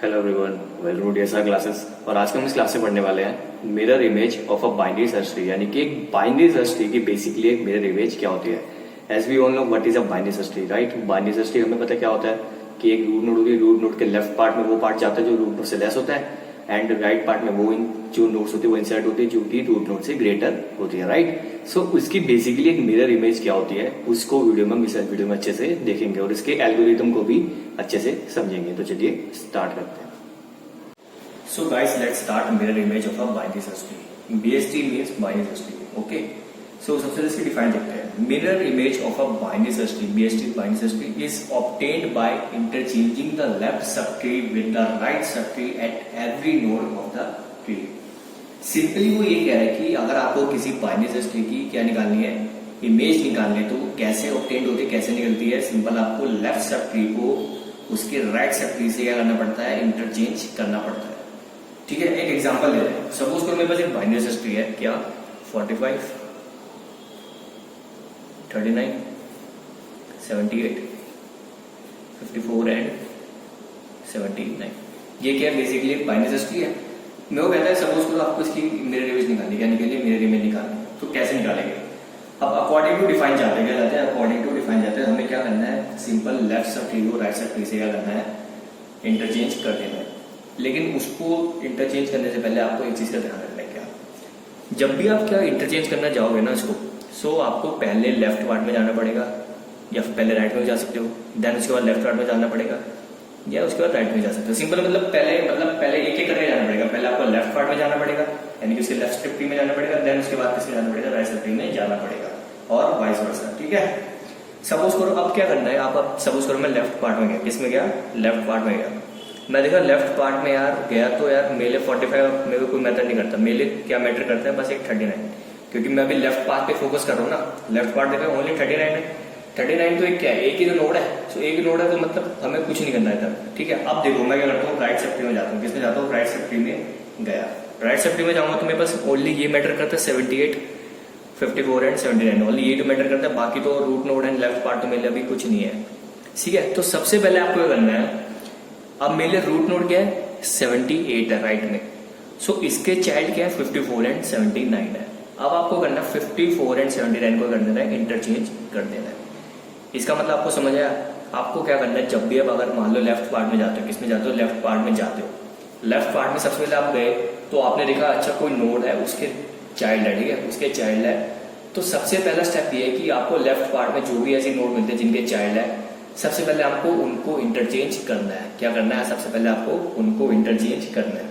Hello everyone, welcome to DSR classes. और आज हम इस क्लास से पढ़ने वाले हैं mirror image of a binary search tree, यानी कि एक बाइनरी सर्च ट्री की बेसिकली एक मिरर इमेज क्या होती है। As we all know what is a binary search tree, right. Binary search tree हमें पता क्या होता है कि एक रूट नोड होगी, रूट नोड के लेफ्ट पार्ट में वो पार्ट जाता है जो रूट नोड से लेस होता है, एंड राइट पार्ट में वो जो नोड्स होती है वो इंसर्ट होती है जो कि रूट नोड से ग्रेटर होती है, राइट। सो उसकी बेसिकली एक मिरर इमेज क्या होती है उसको वीडियो में इस वीडियो में अच्छे से देखेंगे और इसके एल्गोरिथम को भी अच्छे से समझेंगे। तो चलिए स्टार्ट करते हैं। So guys, let's start mirror image of a binary search tree. BST means binary search tree. Okay. So सबसे पहले इसकी डिफाइन देखते हैं। Mirror image of a binary search tree, BST binary search tree, is obtained by interchanging the left subtree with the right subtree at every node of the tree. Simply वो ये कह रहा है कि अगर आपको किसी binary search tree की क्या निकालनी है, इमेज निकालनी है, तो कैसे obtained होती है, कैसे निकलती है। सिंपल, आपको लेफ्ट सबट्री को उसके राइट सबट्री से क्या करना पड़ता है, इंटरचेंज करना पड़ता है। ठीक है, एक एग्जांपल ले रहे हैं। सपोज करो मेरे पास एक बाइनरी सर्च ट्री है, क्या 45, 39, 78, 54 एंड 79। ये क्या बेसिकली एक बाइनरी सर्च ट्री है। मैं वो कहता है सपोज करो आपको इसकी मिरर इमेज निकालनी है, के लिए मिरर इमेज निकालनी है, तो कैसे निकालेंगे। अब अकॉर्डिंग टू डिफाइन जाते हैं, क्या जाते हैं अकॉर्डिंग टू डिफाइन जाते हैं। हमें क्या करना है, सिंपल लेफ्ट सब ट्री को राइट सब ट्री से क्या करना है, इंटरचेंज कर देना है। लेकिन उसको इंटरचेंज करने से पहले आपको एक चीज का ध्यान रखना है, क्या जब भी आप क्या इंटरचेंज करना जाओगे ना इसको, सो आपको पहले लेफ्ट पार्ट में जाना पड़ेगा या फिर पहले राइट में जा सकते हो, देन उसके बाद लेफ्ट पार्ट में जाना पड़ेगा या उसके बाद राइट में जा सकते हो। सिंपल मतलब पहले एक एक करके जाना पड़ेगा। पहले आपको लेफ्ट पार्ट में जाना पड़ेगा, यानी कि उसके लेफ्ट स्ट्रिप ट्री में जाना पड़ेगा, देन उसके बाद किसमें जाना पड़ेगा, राइट स्ट्रिप ट्री में जाना पड़ेगा, और वाइस वर्सा। ठीक है, सपोज करो अब क्या करना है, आप सपोज करो मैं लेफ्ट पार्ट में गया, किसमें गया, लेफ्ट पार्ट में गया। मैं देखा लेफ्ट पार्ट में यार गया तो यार मेरे 45 मेरे को कोई मैटर नहीं करता, मेरे क्या मैटर करता है बस एक 39, क्योंकि मैं अभी लेफ्ट पार्ट पे फोकस कर रहा हूँ ना। लेफ्ट पार्ट देखा ओनली 39 है, 39 तो एक क्या है, एक ही तो नोड है। सो एक नोड है तो मतलब हमें कुछ नहीं करना है तब। ठीक है, अब देखो मैं क्या करता हूँ, राइट सेक्टर में जाता हूँ। किसमें जाता हूँ, राइट सेक्टर में गया। राइट सेक्टर में जाऊंगा तो मेरे पास ओनली ये मैटर करता है 78, 54 एंड 79, ओनली ये तो मैटर करता है। बाकी तो root node and left part तो मेरे अभी कुछ नहीं है। ठीक है, तो सबसे पहले आपको क्या करना है, अब मेरे रूट नोड क्या है, 78 है राइट में। सो इसके चाइल्ड क्या है, 54 एंड 79 है। अब आपको करना है 54 एंड 79 को कर देना है, इंटरचेंज कर देना है। इसका मतलब आपको समझ आया। आपको क्या करना है, जब भी अब अगर मान लो लेफ्ट पार्ट में जाते हो, किसमें जाते हो, लेफ्ट पार्ट में जाते हो। लेफ्ट पार्ट में सबसे पहले आप गए तो आपने देखा अच्छा कोई नोड है, उसके चाइल्ड है, ठीक है, उसके चाइल्ड है। तो सबसे पहला स्टेप ये है कि आपको लेफ्ट पार्ट में जो भी ऐसे नोड मिलते हैं जिनके चाइल्ड है, सबसे पहले आपको उनको इंटरचेंज करना है। क्या करना है, सबसे पहले आपको उनको इंटरचेंज करना है।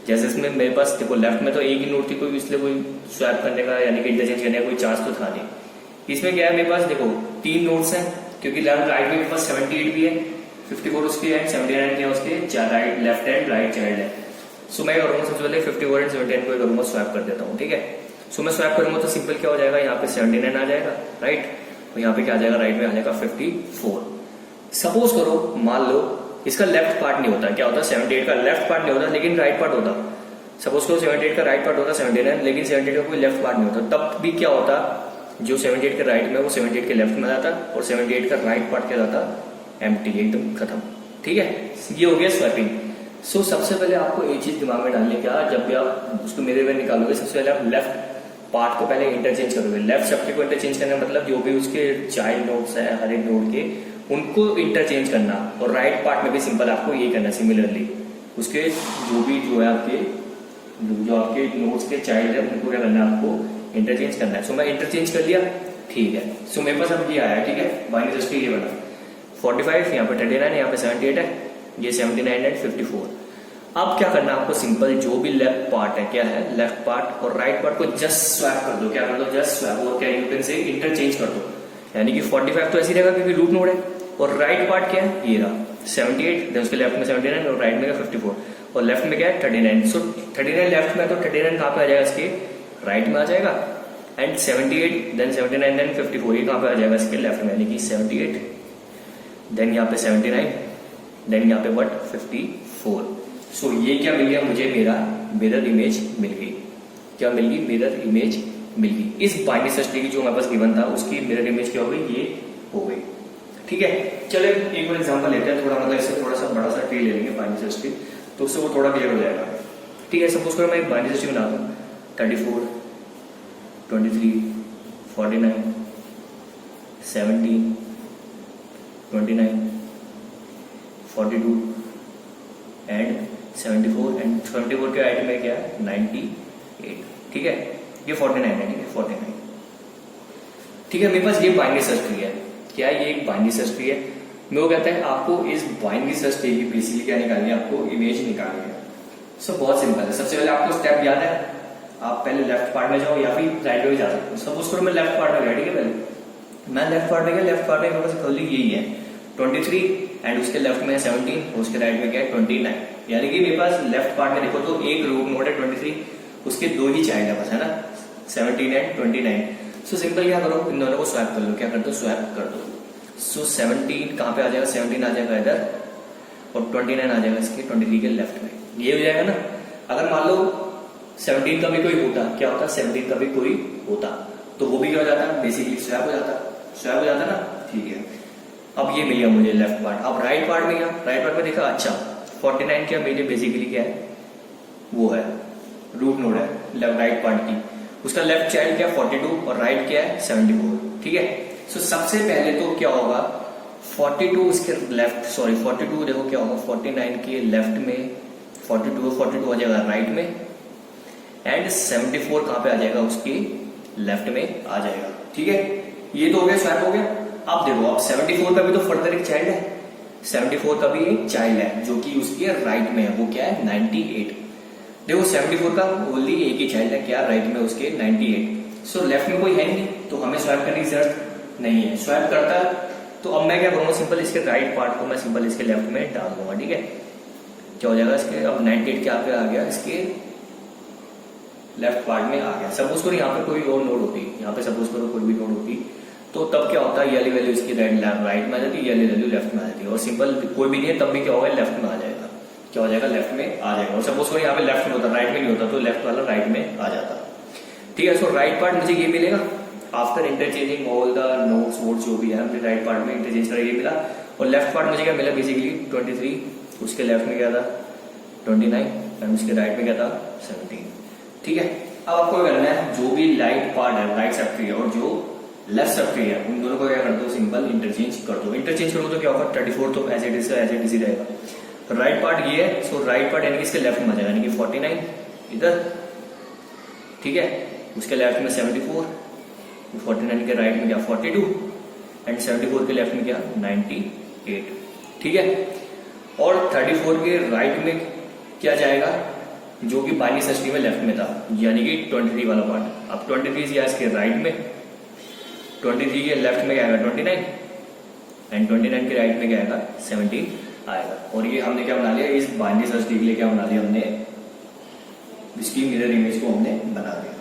जैसे इसमें मेरे पास देखो लेफ्ट में तो एक ही नोड थी, कोई इसलिए कोई स्वैप करने का यानी कि इंटरचेंज करने का कोई चांस तो था नहीं। इसमें क्या है, मेरे पास देखो 3 नोड्स हैं, क्योंकि लेफ्ट राइट में मेरे पास 78 भी है, 54 उसके है, 79 क्या उसके right left and right child है। सो मैं करूंगा सबसे पहले 54 एंड 79 को करूंगा, स्वैप कर देता हूँ। ठीक है, सो मैं स्वैप करूंगा तो सिंपल क्या हो जाएगा, यहाँ पे 79 आ जाएगा राइट, और यहाँ पे क्या आ जाएगा, राइट में आ जाएगा 54। सपोज करो मान लो इसका लेफ्ट पार्ट नहीं होता, क्या होता है 78 का लेफ्ट पार्ट नहीं होता लेकिन राइट पार्ट होता। सपोज करो 78 का राइट पार्ट होता 79, लेकिन 78 का कोई लेफ्ट पार्ट नहीं होता, तब भी क्या होता, जो 78 के राइट में वो 78 के लेफ्ट में जाता और 78 का राइट पार्ट क्या जाता, एम्प्टी, एकदम खत्म। ठीक है, ये हो गया स्वैपिंग। सो सबसे पहले आपको एक चीज दिमाग में डालनी है, क्या जब भी आप उसको मेरे में निकालोगे सबसे पहले आप लेफ्ट पार्ट को पहले इंटरचेंज करोगे। लेफ्ट सबट्री को इंटरचेंज करना मतलब जो भी उसके चाइल्ड नोड्स है हर एक नोड के, उनको इंटरचेंज करना। और राइट पार्ट में भी सिंपल आपको ये करना, सिमिलरली उसके जो है आपके जो आपके नोड्स के चाइल्ड है उनको क्या करना है, आपको इंटरचेंज करना है। सो मैं इंटरचेंज कर लिया, ठीक है। सो मेरे पास अब ये आया, ठीक है, बाइनरी सर्च ट्री ये बना 45, यहाँ पे 39, यहाँ पे 78 है, ये 79 एंड 54। अब क्या करना है आपको, सिंपल जो भी लेफ्ट पार्ट है, क्या है लेफ्ट पार्ट और राइट पार्ट को जस्ट स्वैप कर दो। क्या कर दो, जस्ट स्वैप, और क्या यू कैन से इंटरचेंज कर दो। यानी कि 45 तो ऐसे रहेगा क्योंकि रूट नोड है, और राइट पार्ट क्या है, ये रहा 78, देन उसके लेफ्ट में 79 और राइट में 54, और लेफ्ट में क्या है 39। सो 39 लेफ्ट में तो 39 कहाँ पे आ जाएगा, इसके राइट में आ जाएगा, एंड 78 देन 79 देन 54 ये कहाँ पे आ जाएगा, इसके लेफ्ट में, यानी कि 78 देन यहाँ पे 79 देन यहाँ पे व्हाट 54। सो ये क्या मिल गया मुझे, मेरा मिरर इमेज मिल गई। क्या मिल गई, मिरर इमेज मिल गई। इस बाइनरी सर्च ट्री की जो हमारे पास गिवन था उसकी मिरर इमेज क्या हो गई, ये हो गई। ठीक है, चलो एक और एग्जांपल लेते हैं, थोड़ा मतलब इससे थोड़ा सा बड़ा सा ट्री ले लेंगे बाइनरी सर्च ट्री। तो उससे वो थोड़ा क्लियर हो जाएगा। ठीक है, सपोज करो मैं एक बाइनरी सिस्टम बनाता हूँ 34, 23, 49, 17, 29, 42 एंड 74 एंड 74 के आइटम में क्या है 98। ठीक है, ये 49 है, ठीक है 49। ठीक है, मेरे पास ये बाइनरी सर्च ट्री है। क्या ये एक बाइनरी सर्च ट्री है? मैं वो कहता है आपको इस बाइनरी सर्च ट्री की बेसिकली क्या निकालनी है, आपको इमेज निकालनी है। सो बहुत सिंपल है। सबसे पहले आपको स्टेप याद है, आप पहले लेफ्ट पार्ट में जाओ या फिर राइट में भी जा सकते हो। सपोज करो मैं लेफ्ट पार्ट में गया, ठीक है, पहले मैं लेफ्ट पार्ट में गया। लेफ्ट पार्ट में मेरे पास खोली यही है 23 एंड उसके लेफ्ट में है 17 और उसके राइट में क्या है 29। यानी कि मेरे पास लेफ्ट पार्ट में देखो तो एक रूट नोड है 23, उसके दो ही चाइल्ड है बस, है ना, 17 एंड 29। सो सिंपल क्या करो, इन दोनों को स्वैप कर लो। क्या कर दो, स्वैप कर दो। सो 17 कहाँ पे आ जाएगा, 17 आ जाएगा इधर और 29 आ जाएगा इसके 23 के लेफ्ट में। ये हो जाएगा ना। अगर मान लो 17 का भी कोई होता, क्या होता, 17 का भी कोई होता तो वो भी क्या हो जाता, बेसिकली स्वैप हो जाता, स्वैप हो जाता ना। ठीक है, अब ये मिल गया मुझे लेफ्ट पार्ट। अब राइट पार्ट में क्या, राइट पार्ट में देखा, अच्छा 49 क्या मेरे बेसिकली क्या है, वो है रूट नोड है राइट पार्ट की। उसका लेफ्ट चाइल्ड क्या 42 और राइट क्या है 74। ठीक है, सो सबसे पहले तो क्या होगा 42 उसके लेफ्ट, सॉरी 42 देखो क्या होगा 49 के लेफ्ट में 42 आ जाएगा राइट में एंड 74 कहां पे आ जाएगा, उसके लेफ्ट में आ जाएगा। ठीक है, ये तो हो गया, स्वैप हो गया। अब देखो, अब 74 का भी तो फर्दर एक चाइल्ड है, 74 का भी एक चाइल्ड है जो कि उसके राइट में है, वो क्या है 98। देखो 74 का ओनली एक ही चाइल्ड है, क्या राइट में उसके 98। सो लेफ्ट में कोई है नहीं तो हमें स्वैप करने की जरूरत नहीं है। स्वैप करता तो अब मैं क्या करूंगा, सिंपल इसके राइट पार्ट को मैं सिंपल इसके लेफ्ट में डाल दूंगा। ठीक है, क्या हो जाएगा इसके, अब 98 क्या पे आ गया, इसके लेफ्ट पार्ट में आ गया। सपोज करो यहाँ पे कोई और नोड होती, यहाँ पे सपोज करो कोई भी नोड होती तो तब क्या होता है, ये वाली वैल्यू इसकी राइट में आ जाती, ये वाली वैल्यू लेफ्ट में आ जाती है। और सिंपल कोई भी नहीं है तब भी क्या होगा, लेफ्ट में आ जाएगा। क्या हो जाएगा, लेफ्ट में आ जाएगा। और सपोज करो यहाँ पे लेफ्ट में होता, राइट में नहीं होता तो लेफ्ट वाला राइट में आ जाता। ठीक है, सो राइट पार्ट मुझे ये मिलेगा after interchanging all the nodes woods जो भी है हमने राइट पार्ट में इंटरचेंज करके मिला। और लेफ्ट पार्ट मुझे क्या मिला, बेसिकली 23, उसके लेफ्ट में क्या था 29 एंड उसके राइट में क्या था 17। ठीक है, अब आपको क्या करना है, जो भी राइट पार्ट है, राइट सब ट्री है और जो लेफ्ट सब ट्री है, उन दोनों को क्या कर दो, सिंपल इंटरचेंज कर दो। इंटरचेंज करो तो क्या होगा, 34 तो एज इट इज रहेगा। राइट पार्ट ये है, सो राइट पार्ट यानी कि इसके लेफ्ट में आ जाएगा, यानी कि 49 इधर। ठीक है, उसके लेफ्ट में 74, 49 के राइट में क्या 42 एंड 74 के लेफ्ट में क्या 98। ठीक है, और 34 के राइट में क्या जाएगा, जो कि बाइनरी सर्च ट्री में लेफ्ट में था, यानी कि 23 वाला पार्ट। अब 23 या इसके राइट में, 23 के लेफ्ट में क्या आएगा 29 एंड 29 के राइट में क्या आएगा 17 आएगा। और ये हमने क्या बना लिया, इस बाइनरी सर्च ट्री के लिए क्या बना लिया हमने, इसकी मिरर इमेज को हमने बना दिया।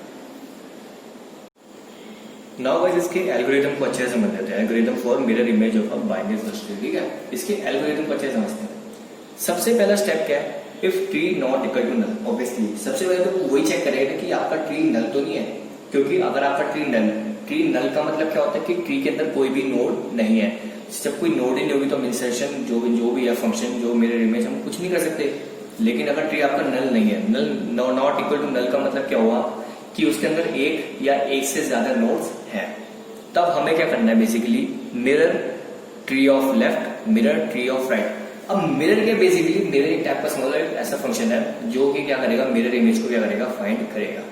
नाउ गाइस इसके एल्गोरिथम को अच्छे से समझ लेते हैं। Algorithm for mirror image of a binary search tree. ठीक है, इसके एल्गोरिथम को अच्छे से समझते हैं। सबसे पहला स्टेप क्या है, if tree not equal to null. Obviously सबसे पहले तो वही चेक करेगा कि आपका ट्री नल तो नहीं है, क्योंकि अगर आपका ट्री नल का मतलब क्या होता है कि ट्री के अंदर कोई भी नोड नहीं है। जब कोई नोड ही नहीं होगी तो इंसर्शन जो भी है फंक्शन जो मिरर इमेज हम कुछ नहीं कर सकते। लेकिन अगर ट्री आपका नल नहीं है, नल नॉट इक्वल टू नल का मतलब क्या हुआ कि उसके अंदर एक या एक से ज्यादा नोड्स हैं, तब हमें क्या करना है, basically mirror tree of left, mirror tree of right. अब मिरर के बेसिकली मिरर एक टाइप का स्मॉल ऐसा फंक्शन है जो कि क्या करेगा, मिरर इमेज को क्या करेगा, फाइंड करेगा।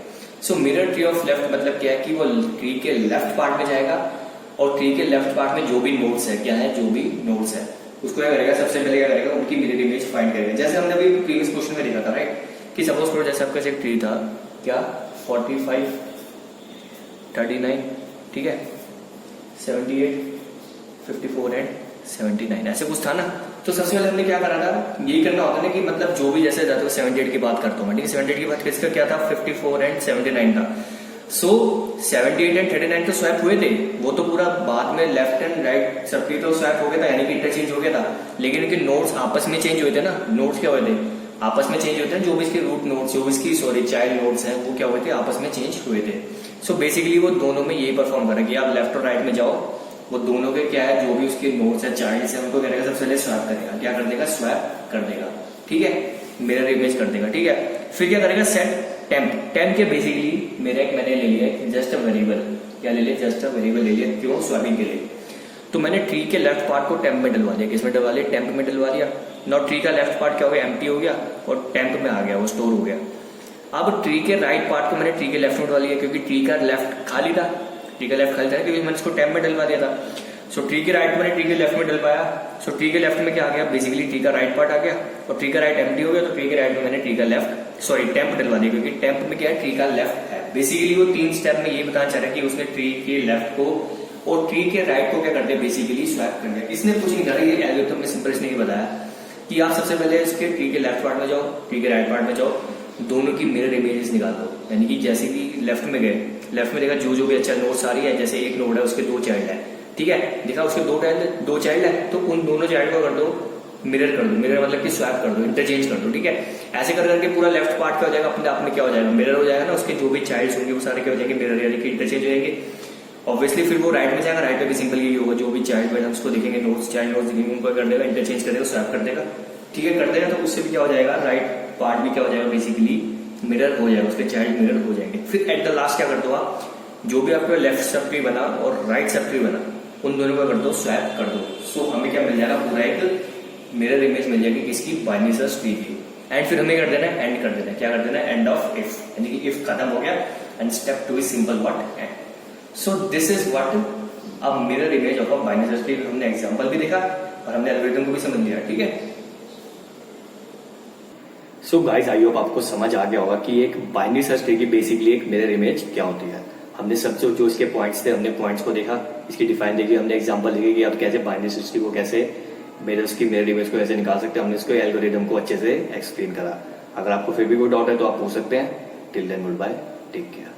So mirror tree of left मतलब क्या है कि वो ट्री के लेफ्ट पार्ट में जाएगा और ट्री के लेफ्ट पार्ट में जो भी नोड्स है, क्या है, जो भी नोड्स है उसको क्या करेगा, सबसे पहले क्या करेगा, उनकी मिरर इमेज फाइंड करेगा। जैसे हमने अभी प्रीवियस क्वेश्चन में देखा था, राइट, कि सपोज करो जैसे आपका एक ट्री था, क्या 45, 39, ठीक है, 78, 54 एंड 79 ऐसे कुछ था ना। तो सबसे पहले हमने क्या करा था, यही करना होता है ना कि मतलब जो भी जैसे जाते 78 की बात करता हूँ मैं, ठीक है, 78 की बात किसका क्या था, 54 एंड 79 था। सो 78 एंड 39 तो स्वैप हुए थे, वो तो पूरा बाद में लेफ्ट एंड राइट सबकी तो स्वैप हो गया था, यानी कि इंटरचेंज हो गया था। लेकिन इनके नोड्स आपस में चेंज हुए थे ना, नोड्स क्या हुए थे, आपस में चेंज होते हैं, जो भी इसके रूट नोड्स, जो भी इसकी चाइल्ड नोड्स हैं वो क्या हुए थे, आपस में चेंज हुए थे। सो बेसिकली वो दोनों में यही परफॉर्म करेगा कि आप लेफ्ट और राइट में जाओ, वो दोनों के क्या है, जो भी उसके नोड्स है, चाइल्ड्स है, उनको करेगा सबसे पहले स्वैप करेगा, क्या कर देगा, स्वैप कर देगा। ठीक है, मिरर इमेज कर देगा, ठीक है। फिर क्या करेगा, सेट टेम्प। टेम्प के बेसिकली मेरा एक मैंने ले लिया है जस्ट अ वेरिएबल, क्या ले लिया, जस्ट अ वेरिएबल ले लिया, क्यों, स्वैपिंग के लिए। तो मैंने ट्री के लेफ्ट पार्ट को टेम्प में डलवा दिया, किसमें डलवा लिया, टेम्प में डलवा दिया। नॉट ट्री का लेफ्ट पार्ट क्या हो गया, एम्प्टी हो गया और टेम्प में आ गया, वो स्टोर हो गया। अब ट्री के राइट पार्ट को मैंने ट्री के लेफ्ट में डलवा लिया, क्योंकि ट्री का लेफ्ट खाली था, ट्री का लेफ्ट खाली था क्योंकि मैंने इसको टेम्प में डलवा दिया था। सो ट्री के राइट मैंने ट्री के लेफ्ट में डलवाया। सो ट्री के लेफ्ट में क्या आ गया, बेसिकली ट्री का राइट पार्ट आ गया और ट्री का राइट एम्प्टी हो गया, तो ट्री के राइट में मैंने ट्री का लेफ्ट टेम्प डलवा दिया, क्योंकि टेम्प में क्या है, ट्री का लेफ्ट है। बेसिकली वो 3 स्टेप में ये बताना चाह रहा है कि उसने ट्री के लेफ्ट को और ट्री के राइट को क्या कर दिया, बेसिकली स्वैप कर दिया। इसने कुछ नहीं करा, ये एल्गोरिथम में सिंपल इसने बताया कि आप सबसे पहले इसके ट्री के लेफ्ट पार्ट में जाओ, ट्री के राइट पार्ट में जाओ, दोनों की मिरर इमेजेस निकाल दो। यानी कि जैसे कि लेफ्ट में गए, लेफ्ट में देखा जो भी अच्छा नोट्स आ रही है, जैसे एक नोड है उसके 2 चाइल्ड है, ठीक है, देखा उसके 2 चाइल्ड है, तो उन दोनों चाइल्ड को कर दो मिरर कर दो, मिरर मतलब कि स्वैप कर दो, इंटरचेंज कर दो, ठीक है। ऐसे कर करके पूरा लेफ्ट पार्ट क्या हो जाएगा, अपने आप में क्या हो जाएगा, मिरर हो जाएगा ना, उसके जो भी चाइल्ड होंगे वो सारे क्या हो जाएंगे, मिरर यानी कि इंटरचेंज हो जाएंगे। ऑब्वियसली फिर वो राइट में जाएगा, राइट में भी सिंपल यही होगा, जो भी चाइल्ड है उसको देखेंगे, नोट्स चाइल्ड नोट्स दिखेंगे, उनको कर देगा, इंटरचेंज कर देगा, स्वैप कर देगा, ठीक है, कर देगा। तो उससे भी क्या हो जाएगा, राइट पार्ट भी क्या हो जाएगा, बेसिकली मिरर हो जाएगा, उसके चाइल्ड मिरर हो जाएंगे। फिर एट द लास्ट क्या कर दो आप, जो भी आपका लेफ्ट सब ट्री बना और राइट सब ट्री बना, उन दोनों को कर दो, स्वैप कर दो। सो हमें क्या मिल जाएगा, पूरा एक मिरर इमेज मिल जाएगी किसकी, बाइनरी सर्च ट्री की। एंड फिर हमें कर देना है, एंड कर देना है, क्या कर देना है, एंड ऑफ इफ, यानी कि इफ खत्म हो गया and step 2 is simple what, and. So this is what a mirror image of a binary search tree. हमने एग्जांपल भी देखा और हमने एल्गोरिथम को भी समझ लिया, ठीक है। सो गाइस, आई होप आपको समझ आ गया होगा कि एक बाइनरी सर्च ट्री की बेसिकली एक मिरर इमेज क्या होती है। हमने सब जो इसके पॉइंट्स थे, हमने पॉइंट्स को देखा, इसकी डिफाइन देखी, हमने एग्जांपल देखी कि आप कैसे बाइनरी सर्च ट्री को कैसे मिरर्स की मिरर इमेज को कैसे निकाल सकते हैं। हमने इसको एल्गोरिथम को अच्छे से एक्सप्लेन करा। अगर आपको फिर भी कोई डाउट है तो आप पूछ सकते हैं। Till then good bye, take care.